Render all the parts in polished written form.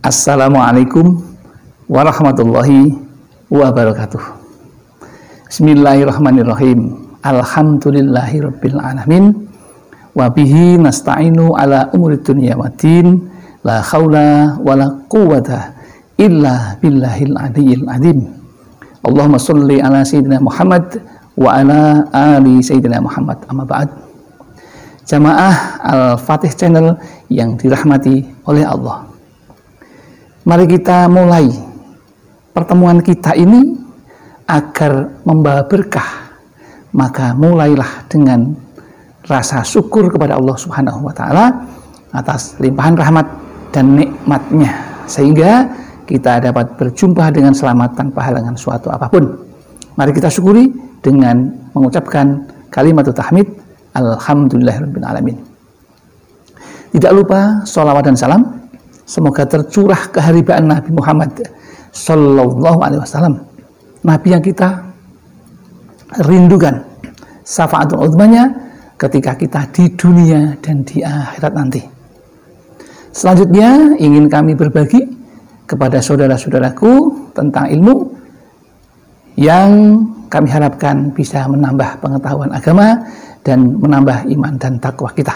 Assalamualaikum warahmatullahi wabarakatuh. Bismillahirrahmanirrahim. Alhamdulillahirabbil alamin. Wa bihi nasta'inu ala umurid dunya waddin. La haula wala quwwata illa billahil aliyyil azim. Allahumma sholli ala sayyidina Muhammad wa ala ali sayyidina Muhammad. Amma ba'd. Jamaah Al-Fatih Channel yang dirahmati oleh Allah. Mari kita mulai pertemuan kita ini agar membawa berkah. Maka mulailah dengan rasa syukur kepada Allah Subhanahu wa Ta'ala atas limpahan rahmat dan nikmatnya, sehingga kita dapat berjumpa dengan selamat tanpa halangan suatu apapun. Mari kita syukuri dengan mengucapkan kalimat tahmid, alhamdulillahirabbil alamin. Tidak lupa sholawat dan salam semoga tercurah keharibaan Nabi Muhammad Sallallahu Alaihi Wasallam, Nabi yang kita rindukan syafaatul uzmanya ketika kita di dunia dan di akhirat nanti. Selanjutnya ingin kami berbagi kepada saudara-saudaraku tentang ilmu yang kami harapkan bisa menambah pengetahuan agama dan menambah iman dan takwa kita.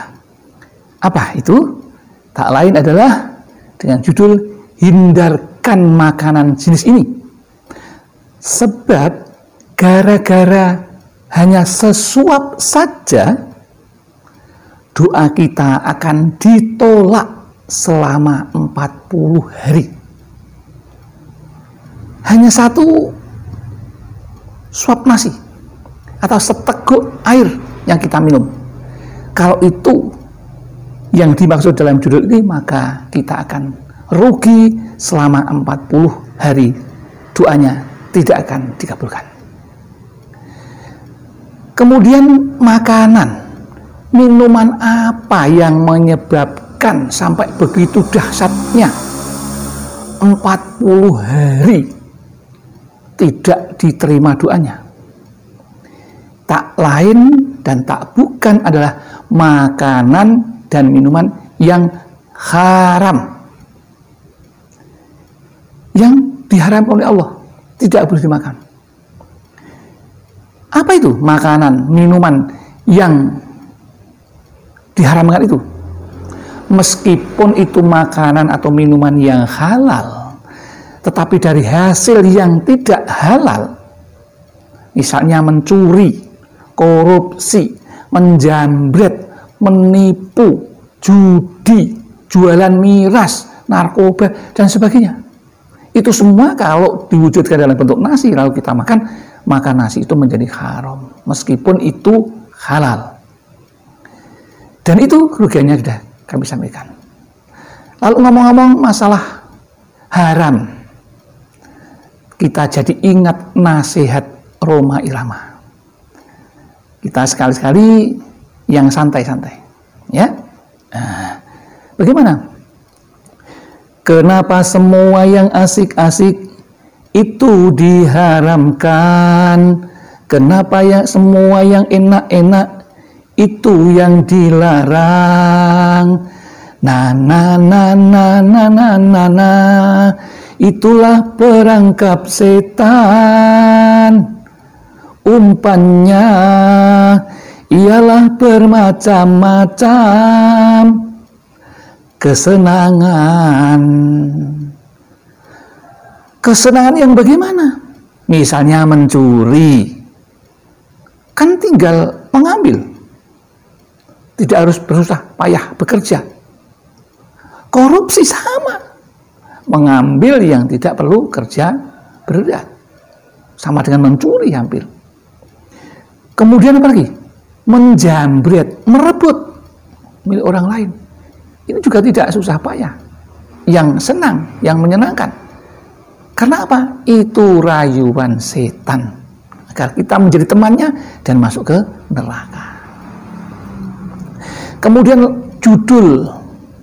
Apa itu? Tak lain adalah dengan judul hindarkan makanan jenis ini. Sebab gara-gara hanya sesuap saja doa kita akan ditolak selama 40 hari. Hanya satu suap nasi atau seteguk air yang kita minum. Kalau itu yang dimaksud dalam judul ini, maka kita akan rugi selama 40 hari. Doanya tidak akan dikabulkan. Kemudian makanan, minuman apa yang menyebabkan sampai begitu dahsyatnya 40 hari tidak diterima doanya? Tak lain dan tak bukan adalah makanan dan minuman yang haram, yang diharamkan oleh Allah, tidak boleh dimakan. Apa itu makanan, minuman yang diharamkan itu? Meskipun itu makanan atau minuman yang halal, tetapi dari hasil yang tidak halal, misalnya mencuri, korupsi, menjambret, menipu, judi, jualan miras, narkoba, dan sebagainya. Itu semua kalau diwujudkan dalam bentuk nasi lalu kita makan, maka nasi itu menjadi haram meskipun itu halal. Dan itu kerugiannya sudah kami sampaikan. Lalu ngomong-ngomong masalah haram, kita jadi ingat nasihat Rhoma Irama. Kita sekali-sekali yang santai-santai, ya. Bagaimana? Kenapa semua yang asik-asik itu diharamkan? Kenapa ya semua yang enak-enak itu yang dilarang? Itulah perangkap setan. Umpannya ialah bermacam-macam kesenangan. Kesenangan yang bagaimana? Misalnya mencuri, kan tinggal mengambil, tidak harus bersusah payah bekerja. Korupsi sama, mengambil yang tidak perlu kerja berat, sama dengan mencuri hampir. Kemudian apa lagi? Menjambret, merebut milik orang lain. Ini juga tidak susah payah, yang senang, yang menyenangkan. Karena apa? Itu rayuan setan agar kita menjadi temannya dan masuk ke neraka. Kemudian judul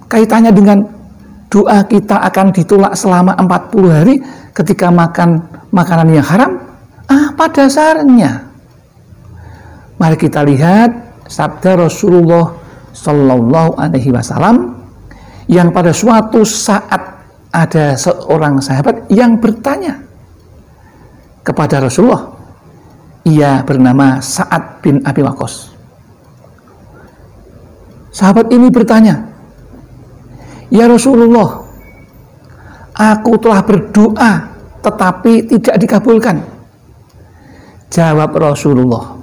kaitannya dengan doa kita akan ditolak selama 40 hari ketika makan makanan yang haram. Apa dasarnya? Mari kita lihat sabda Rasulullah Sallallahu Alaihi Wasallam yang pada suatu saat ada seorang sahabat yang bertanya kepada Rasulullah. Ia bernama Sa'ad bin Abi Waqqas. Sahabat ini bertanya, "Ya Rasulullah, aku telah berdoa tetapi tidak dikabulkan." Jawab Rasulullah,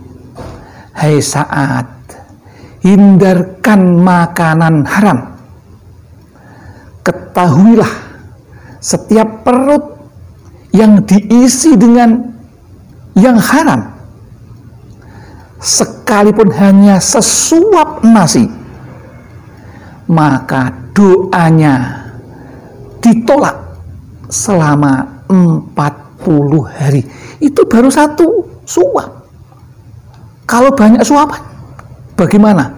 "Hai Sa'ad, hindarkan makanan haram. Ketahuilah, setiap perut yang diisi dengan yang haram, sekalipun hanya sesuap nasi, maka doanya ditolak selama 40 hari. Itu baru satu suap. Kalau banyak suapan, bagaimana?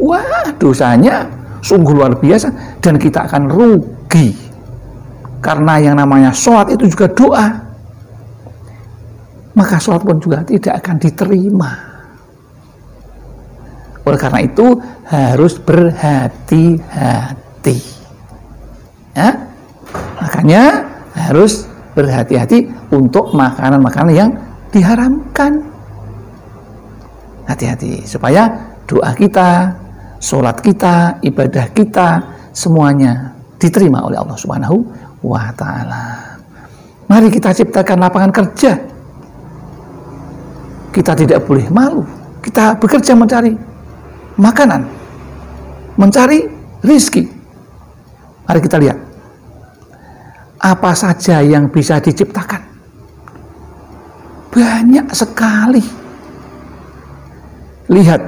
Wah, dosanya sungguh luar biasa dan kita akan rugi. Karena yang namanya sholat itu juga doa. Maka sholat pun juga tidak akan diterima. Oleh karena itu harus berhati-hati. Ya? Makanya harus berhati-hati untuk makanan-makanan yang diharamkan. Hati-hati supaya doa kita, sholat kita, ibadah kita semuanya diterima oleh Allah Subhanahu wa Ta'ala. Mari kita ciptakan lapangan kerja. Kita tidak boleh malu. Kita bekerja mencari makanan, mencari rizki. Mari kita lihat apa saja yang bisa diciptakan. Banyak sekali. Lihat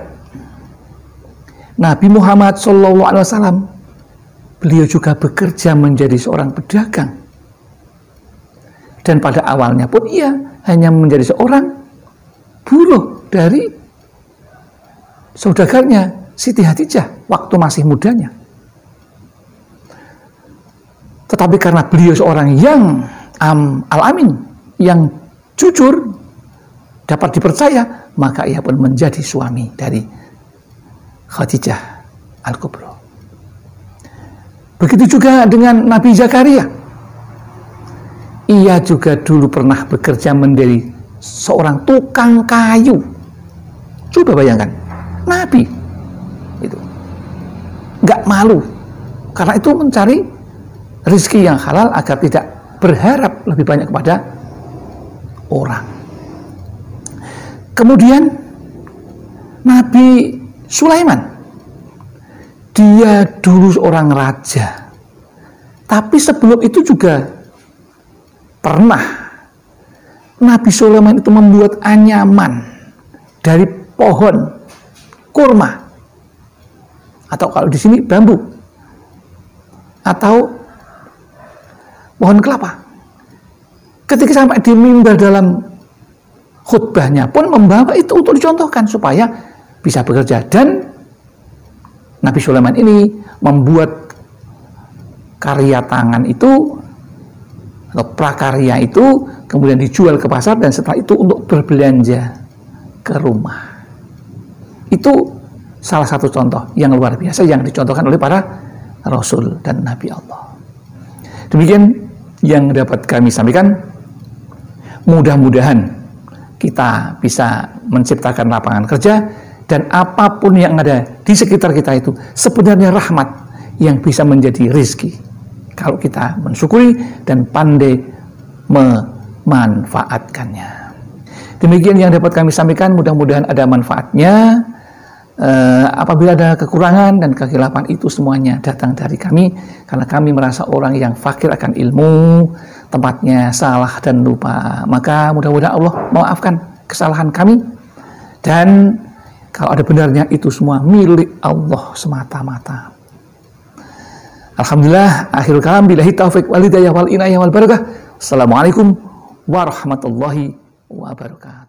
Nabi Muhammad SAW, beliau juga bekerja menjadi seorang pedagang. Dan pada awalnya pun ia hanya menjadi seorang buruh dari saudagarnya Siti Khadijah waktu masih mudanya. Tetapi karena beliau seorang yang al-amin, yang jujur, dapat dipercaya, maka ia pun menjadi suami dari Khadijah Al-Kubra. Begitu juga dengan Nabi Zakaria. Ia juga dulu pernah bekerja menjadi seorang tukang kayu. Coba bayangkan, Nabi itu nggak malu, karena itu mencari rezeki yang halal agar tidak berharap lebih banyak kepada orang. Kemudian Nabi Sulaiman, dia dulu seorang raja, tapi sebelum itu juga pernah Nabi Sulaiman itu membuat anyaman dari pohon kurma, atau kalau di sini bambu, atau pohon kelapa. Ketika sampai di mimbar dalam khutbahnya pun membawa itu untuk dicontohkan supaya bisa bekerja. Dan Nabi Sulaiman ini membuat karya tangan itu atau prakarya itu kemudian dijual ke pasar, dan setelah itu untuk berbelanja ke rumah. Itu salah satu contoh yang luar biasa yang dicontohkan oleh para Rasul dan Nabi Allah. Demikian yang dapat kami sampaikan. Mudah-mudahan kita bisa menciptakan lapangan kerja, dan apapun yang ada di sekitar kita itu sebenarnya rahmat yang bisa menjadi rezeki kalau kita mensyukuri dan pandai memanfaatkannya. Demikian yang dapat kami sampaikan, mudah-mudahan ada manfaatnya. Apabila ada kekurangan dan kekhilafan, itu semuanya datang dari kami, karena kami merasa orang yang fakir akan ilmu, tempatnya salah dan lupa. Maka mudah-mudahan Allah memaafkan kesalahan kami, dan kalau ada benarnya itu semua milik Allah semata-mata. Alhamdulillah, akhirul kalam, billahi taufiq wal hidayah wal inayah wal barakah. Assalamualaikum warahmatullahi wabarakatuh.